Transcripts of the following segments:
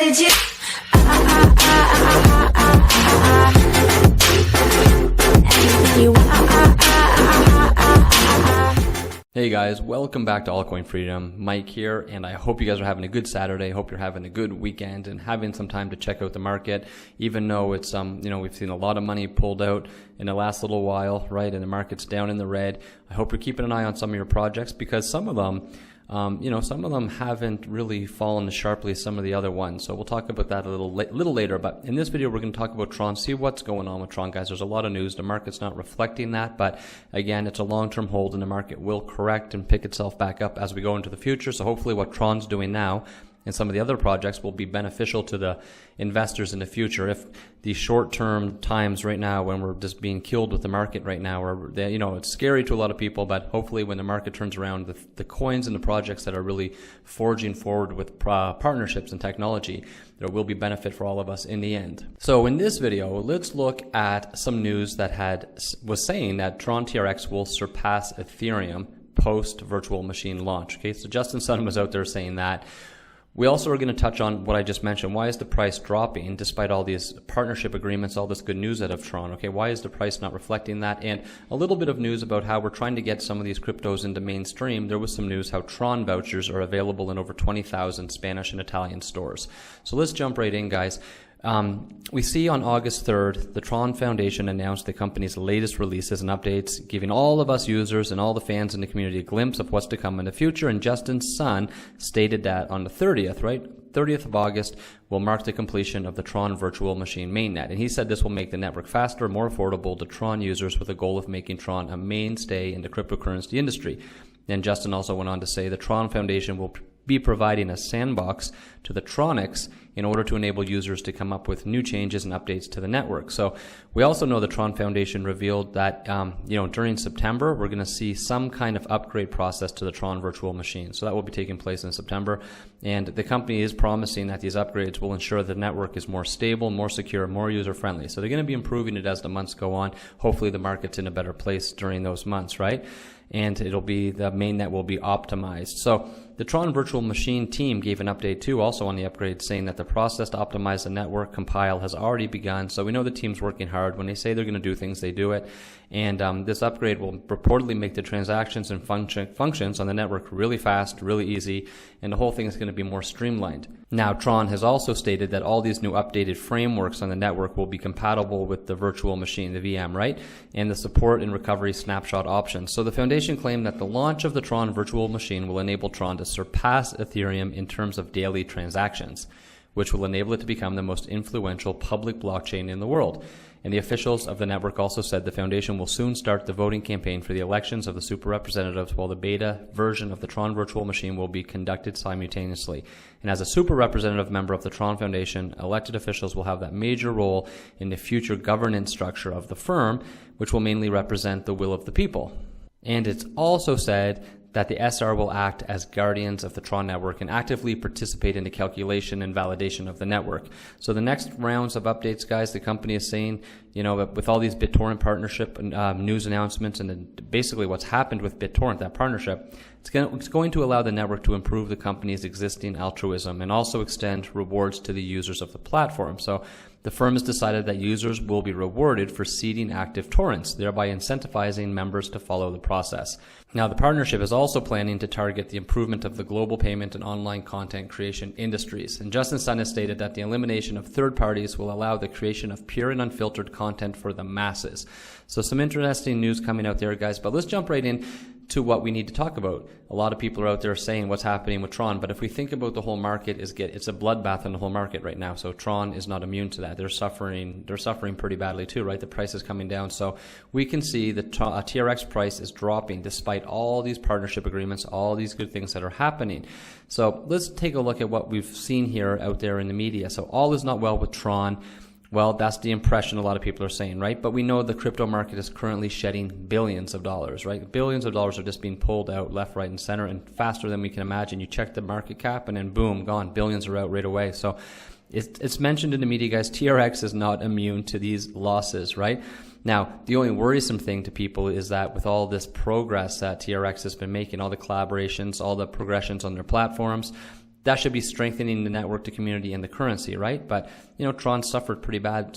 legit. Anything you want. Hey guys, welcome back to Altcoin Freedom. Mike here, and I hope you guys are having a good Saturday. Hope you're having a good weekend and having some time to check out the market, even though it's we've seen a lot of money pulled out in the last little while, right? And the market's down in the red. I hope you're keeping an eye on some of your projects because some of them some of them haven't really fallen as sharply as some of the other ones. So we'll talk about that a little later. But in this video, we're going to talk about Tron, see what's going on with Tron, guys. There's a lot of news. The market's not reflecting that. But again, it's a long-term hold and the market will correct and pick itself back up as we go into the future. So hopefully what Tron's doing now and some of the other projects will be beneficial to the investors in the future. If the short-term times right now when we're just being killed with the market right now, or it's scary to a lot of people, but hopefully when the market turns around, the coins and the projects that are really forging forward with partnerships and technology, there will be benefit for all of us in the end. So in this video, let's look at some news that was saying that Tron TRX will surpass Ethereum post virtual machine launch. Okay, so Justin Sun was out there saying that. We also are going to touch on what I just mentioned. Why is the price dropping despite all these partnership agreements, all this good news out of Tron? Okay, why is the price not reflecting that? And a little bit of news about how we're trying to get some of these cryptos into mainstream. There was some news how Tron vouchers are available in over 20,000 Spanish and Italian stores. So let's jump right in, guys. We see on August 3rd, the Tron Foundation announced the company's latest releases and updates, giving all of us users and all the fans in the community a glimpse of what's to come in the future. And Justin Sun stated that on the 30th, right? 30th of August will mark the completion of the Tron virtual machine mainnet. And he said this will make the network faster, more affordable to Tron users with the goal of making Tron a mainstay in the cryptocurrency industry. And Justin also went on to say the Tron Foundation will be providing a sandbox to the Tronics in order to enable users to come up with new changes and updates to the network. So we also know the Tron Foundation revealed that during September we're going to see some kind of upgrade process to the Tron virtual machine. So that will be taking place in September, and the company is promising that these upgrades will ensure the network is more stable, more secure, more user friendly. So they're going to be improving it as the months go on. Hopefully the market's in a better place during those months, right? And the mainnet will be optimized. So the Tron virtual machine team gave an update too, also on the upgrade, saying that the process to optimize the network compile has already begun. So we know the team's working hard. When they say they're going to do things, they do it. And this upgrade will reportedly make the transactions and functions on the network really fast, really easy, and the whole thing is going to be more streamlined. Now, Tron has also stated that all these new updated frameworks on the network will be compatible with the virtual machine, the VM, right? And the support and recovery snapshot options. So the foundation claimed that the launch of the Tron virtual machine will enable Tron to surpass Ethereum in terms of daily transactions, which will enable it to become the most influential public blockchain in the world. And the officials of the network also said the foundation will soon start the voting campaign for the elections of the super representatives, while the beta version of the Tron virtual machine will be conducted simultaneously. And as a super representative member of the Tron Foundation, elected officials will have that major role in the future governance structure of the firm, which will mainly represent the will of the people. And it's also said that the SR will act as guardians of the Tron network and actively participate in the calculation and validation of the network. So the next rounds of updates, guys, the company is saying, with all these BitTorrent partnership news announcements and basically what's happened with BitTorrent, that partnership, it's going to allow the network to improve the company's existing altruism and also extend rewards to the users of the platform. So the firm has decided that users will be rewarded for seeding active torrents, thereby incentivizing members to follow the process. Now, the partnership is also planning to target the improvement of the global payment and online content creation industries. And Justin Sun has stated that the elimination of third parties will allow the creation of pure and unfiltered content for the masses. So some interesting news coming out there, guys. But let's jump right in to what we need to talk about. A lot of people are out there saying what's happening with Tron, but if we think about the whole market, it's a bloodbath in the whole market right now. So Tron is not immune to that. They're suffering pretty badly too, right? The price is coming down. So we can see the TRX price is dropping despite all these partnership agreements, all these good things that are happening. So let's take a look at what we've seen here out there in the media. So all is not well with Tron. Well, that's the impression a lot of people are saying, right? But we know the crypto market is currently shedding billions of dollars, right? Billions of dollars are just being pulled out left, right, and center, and faster than we can imagine. You check the market cap and then boom, gone. Billions are out right away. So it's mentioned in the media, guys, TRX is not immune to these losses, right? Now, the only worrisome thing to people is that with all this progress that TRX has been making, all the collaborations, all the progressions on their platforms, that should be strengthening the network, the community, and the currency, right? But, Tron suffered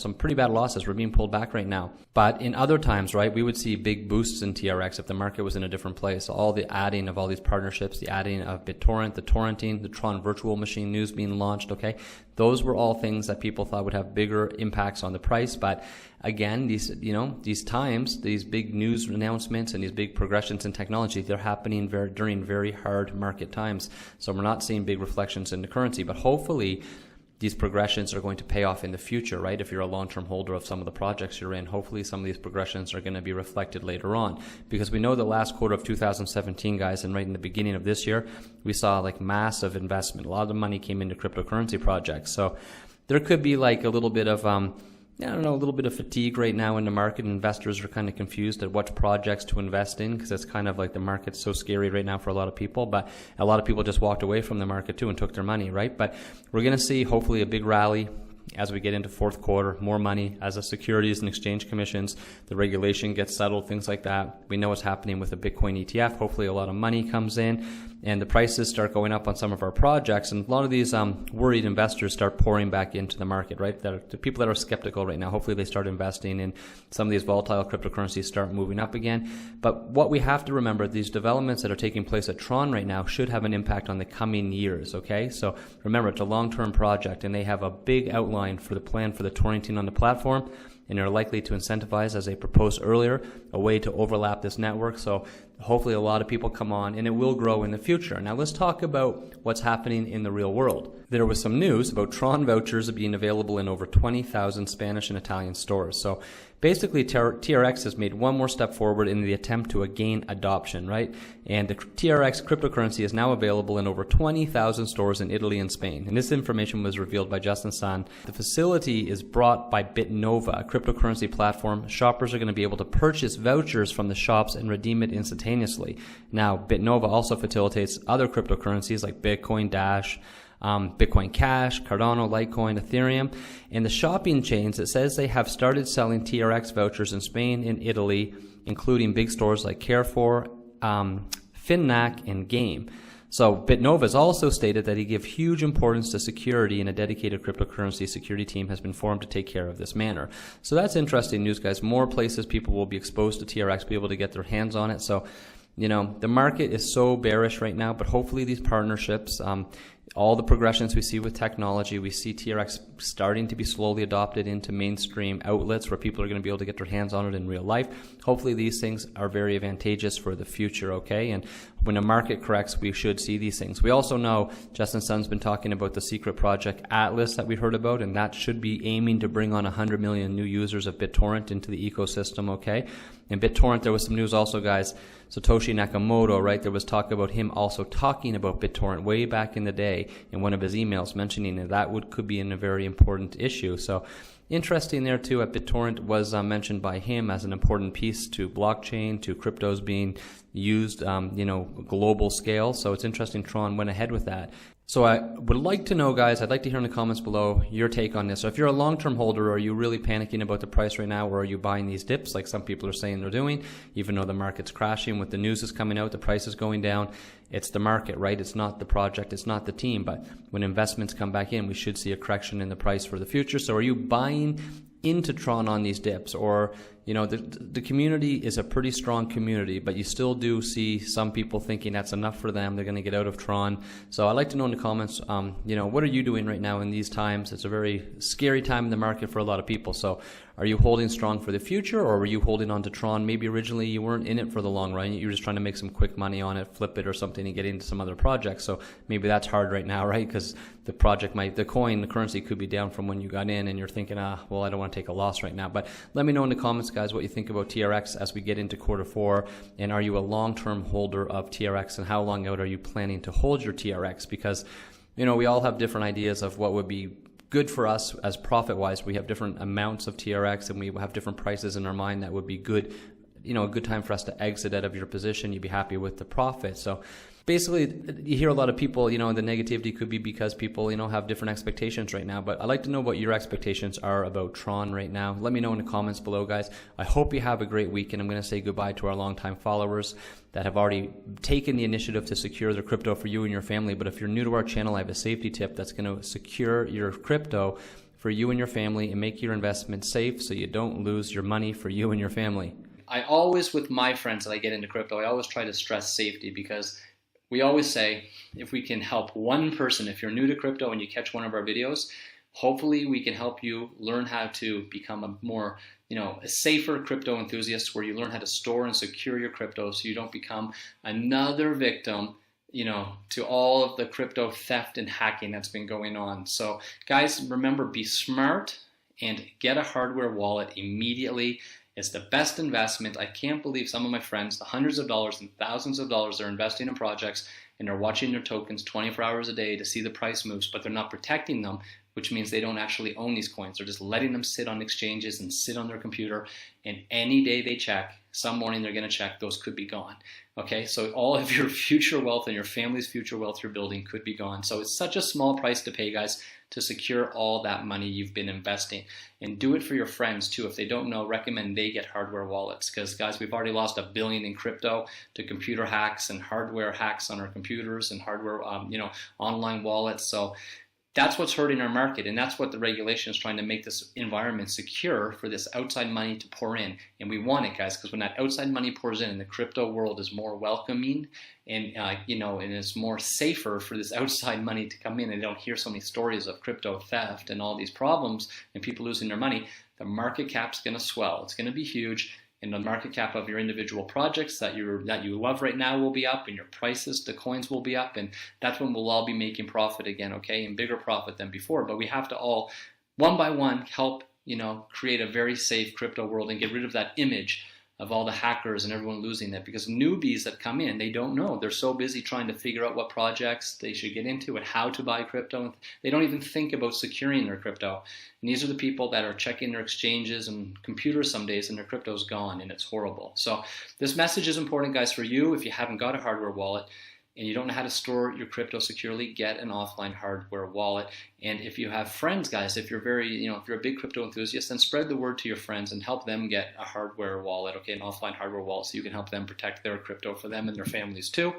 some pretty bad losses. We're being pulled back right now. But in other times, right, we would see big boosts in TRX if the market was in a different place. All the adding of all these partnerships, the adding of BitTorrent, the torrenting, the Tron virtual machine news being launched, okay? Those were all things that people thought would have bigger impacts on the price. But again, these times, these big news announcements and these big progressions in technology, they're happening during very hard market times. So we're not seeing big reflections in the currency, but hopefully these progressions are going to pay off in the future, right? If you're a long-term holder of some of the projects you're in, hopefully some of these progressions are going to be reflected later on. Because we know the last quarter of 2017, guys, and right in the beginning of this year, we saw like massive investment. A lot of money came into cryptocurrency projects. So there could be like a little bit of a little bit of fatigue right now in the market. Investors are kind of confused at what projects to invest in, because it's kind of like the market's so scary right now for a lot of people. But a lot of people just walked away from the market too and took their money, right? But we're going to see hopefully a big rally as we get into fourth quarter, more money as the Securities and Exchange Commissions, the regulation gets settled, things like that. We know what's happening with the Bitcoin ETF. Hopefully a lot of money comes in and the prices start going up on some of our projects, and a lot of these worried investors start pouring back into the market, right? The people that are skeptical right now, hopefully they start investing in some of these volatile cryptocurrencies, start moving up again. But what we have to remember, these developments that are taking place at Tron right now should have an impact on the coming years, okay? So remember, it's a long-term project and they have a big outline for the plan for the torrenting on the platform, and are likely to incentivize, as I proposed earlier, a way to overlap this network. So hopefully a lot of people come on and it will grow in the future. Now let's talk about what's happening in the real world. There was some news about Tron vouchers being available in over 20,000 Spanish and Italian stores. So basically TRX has made one more step forward in the attempt to gain adoption, right? And the TRX cryptocurrency is now available in over 20,000 stores in Italy and Spain. And this information was revealed by Justin Sun. The facility is brought by Bitnova, a cryptocurrency platform. Shoppers are going to be able to purchase vouchers from the shops and redeem it instantaneously. Now, Bitnova also facilitates other cryptocurrencies like Bitcoin Dash, Bitcoin Cash, Cardano, Litecoin, Ethereum, and the shopping chains. It says they have started selling TRX vouchers in Spain and Italy, including big stores like Carrefour, Finnac, and Game. So Bitnova has also stated that he gives huge importance to security, and a dedicated cryptocurrency security team has been formed to take care of this matter. So that's interesting news, guys. More places people will be exposed to TRX, be able to get their hands on it. So, the market is so bearish right now, but hopefully these partnerships, all the progressions we see with technology, we see TRX starting to be slowly adopted into mainstream outlets where people are going to be able to get their hands on it in real life. Hopefully these things are very advantageous for the future, okay? And when the market corrects, we should see these things. We also know Justin Sun's been talking about the secret project Atlas that we heard about, and that should be aiming to bring on 100 million new users of BitTorrent into the ecosystem, okay? And BitTorrent, there was some news also, guys. Satoshi Nakamoto, right? There was talk about him also talking about BitTorrent way back in the day in one of his emails, mentioning that could be a very important issue. So interesting there too. At BitTorrent was mentioned by him as an important piece to blockchain, to cryptos being used, global scale. So it's interesting Tron went ahead with that. So I would like to know, guys, I'd like to hear in the comments below your take on this. So if you're a long-term holder, are you really panicking about the price right now, or are you buying these dips like some people are saying they're doing, even though the market's crashing with the news is coming out, the price is going down? It's the market, right? It's not the project, it's not the team. But when investments come back in, we should see a correction in the price for the future. So are you buying into Tron on these dips? Or, the community is a pretty strong community, but you still do see some people thinking that's enough for them, they're going to get out of Tron. So I'd like to know in the comments, what are you doing right now in these times? It's a very scary time in the market for a lot of people. So are you holding strong for the future, or were you holding on to Tron? Maybe originally you weren't in it for the long run, you were just trying to make some quick money on it, flip it or something, and get into some other projects. So maybe that's hard right now, right? Because the currency could be down from when you got in, and you're thinking, I don't want to take a loss right now. But let me know in the comments, guys, what you think about TRX as we get into quarter four, and are you a long-term holder of TRX, and how long out are you planning to hold your TRX? Because, we all have different ideas of what would be good for us as profit-wise. We have different amounts of TRX, and we have different prices in our mind that would be good, a good time for us to exit out of your position. You'd be happy with the profit. So basically, you hear a lot of people, the negativity could be because people, have different expectations right now. But I'd like to know what your expectations are about Tron right now. Let me know in the comments below, guys. I hope you have a great week, and I'm going to say goodbye to our longtime followers that have already taken the initiative to secure their crypto for you and your family. But if you're new to our channel, I have a safety tip that's going to secure your crypto for you and your family and make your investment safe so you don't lose your money for you and your family. I always, with my friends that I get into crypto, I always try to stress safety, because we always say if we can help one person, if you're new to crypto and you catch one of our videos, hopefully we can help you learn how to become a more, a safer crypto enthusiast, where you learn how to store and secure your crypto so you don't become another victim, to all of the crypto theft and hacking that's been going on. So guys, remember, be smart and get a hardware wallet immediately. It's the best investment. I can't believe some of my friends, the hundreds of dollars and thousands of dollars they're investing in projects, and they're watching their tokens 24 hours a day to see the price moves, but they're not protecting them, which means they don't actually own these coins. They're just letting them sit on exchanges and sit on their computer, and any day they check, some morning they're going to check, those could be gone. Okay, so all of your future wealth and your family's future wealth you're building could be gone. So it's such a small price to pay, guys, to secure all that money you've been investing. And do it for your friends too. If they don't know, recommend they get hardware wallets, because guys, we've already lost $1 billion in crypto to computer hacks and hardware hacks on our computers and hardware, online wallets. So that's what's hurting our market, and that's what the regulation is trying to make this environment secure for this outside money to pour in. And we want it, guys, because when that outside money pours in, the crypto world is more welcoming, and and it's more safer for this outside money to come in, and they don't hear so many stories of crypto theft and all these problems and people losing their money. The market cap's going to swell. It's going to be huge. And the market cap of your individual projects that you love right now will be up, and your prices, the coins will be up, and that's when we'll all be making profit again, okay, and bigger profit than before. But we have to all, one by one, help create a very safe crypto world and get rid of that image of all the hackers and everyone losing it, because newbies that come in, they don't know. They're so busy trying to figure out what projects they should get into and how to buy crypto. They don't even think about securing their crypto. And these are the people that are checking their exchanges and computers some days, and their crypto's gone, and it's horrible. So this message is important, guys, for you. If you haven't got a hardware wallet and you don't know how to store your crypto securely, get an offline hardware wallet. And if you have friends, guys, if you're if you're a big crypto enthusiast, then spread the word to your friends and help them get a hardware wallet, okay, an offline hardware wallet, so you can help them protect their crypto for them and their families too.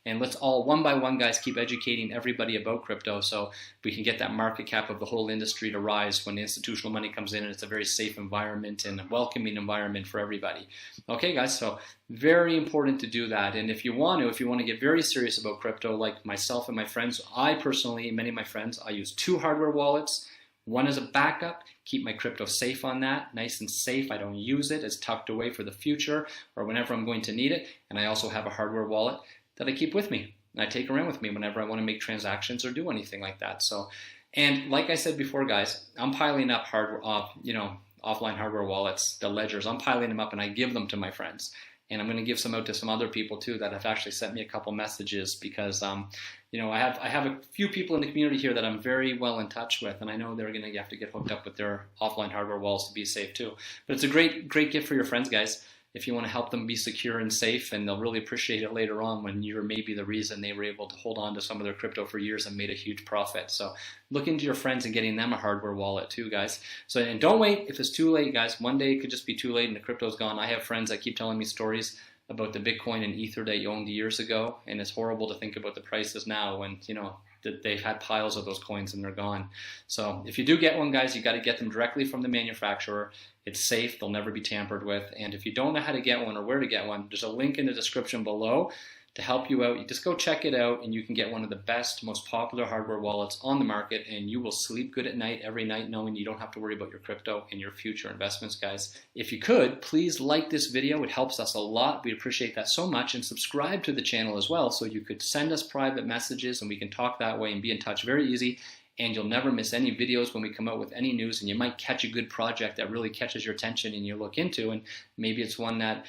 And let's all, one by one, guys, keep educating everybody about crypto so we can get that market cap of the whole industry to rise when the institutional money comes in, and it's a very safe environment and a welcoming environment for everybody. Okay, guys, so very important to do that. And if you want to get very serious about crypto, like myself and my friends, I personally, many of my friends, I use 2 hardware wallets. One is a backup, keep my crypto safe on that, nice and safe. I don't use it, it's tucked away for the future or whenever I'm going to need it. And I also have a hardware wallet that I keep with me, and I take around with me whenever I want to make transactions or do anything like that. So, and like I said before, guys, I'm piling up offline hardware wallets, the ledgers. I'm piling them up, and I give them to my friends. And I'm going to give some out to some other people too that have actually sent me a couple messages, because I have a few people in the community here that I'm very well in touch with, and I know they're going to have to get hooked up with their offline hardware wallets to be safe too. But it's a great gift for your friends, guys, if you want to help them be secure and safe, and they'll really appreciate it later on when you're maybe the reason they were able to hold on to some of their crypto for years and made a huge profit. So look into your friends and getting them a hardware wallet too, guys. So, and don't wait if it's too late, guys. One day it could just be too late and the crypto's gone. I have friends that keep telling me stories about the Bitcoin and Ether they owned years ago, and it's horrible to think about the prices now when, that they've had piles of those coins and they're gone. So if you do get one, guys, you got to get them directly from the manufacturer. It's safe, they'll never be tampered with. And if you don't know how to get one or where to get one, there's a link in the description below to help you out. You just go check it out, and you can get one of the best, most popular hardware wallets on the market, and you will sleep good at night every night knowing you don't have to worry about your crypto and your future investments, guys. If you could, please like this video. It helps us a lot. We appreciate that so much. And subscribe to the channel as well, so you could send us private messages and we can talk that way and be in touch. Very easy. And you'll never miss any videos when we come out with any news, and you might catch a good project that really catches your attention and you look into, and maybe it's one that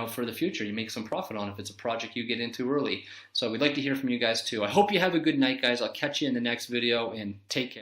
for the future, you make some profit on if it's a project you get into early. So we'd like to hear from you guys too. I hope you have a good night, guys. I'll catch you in the next video, and take care.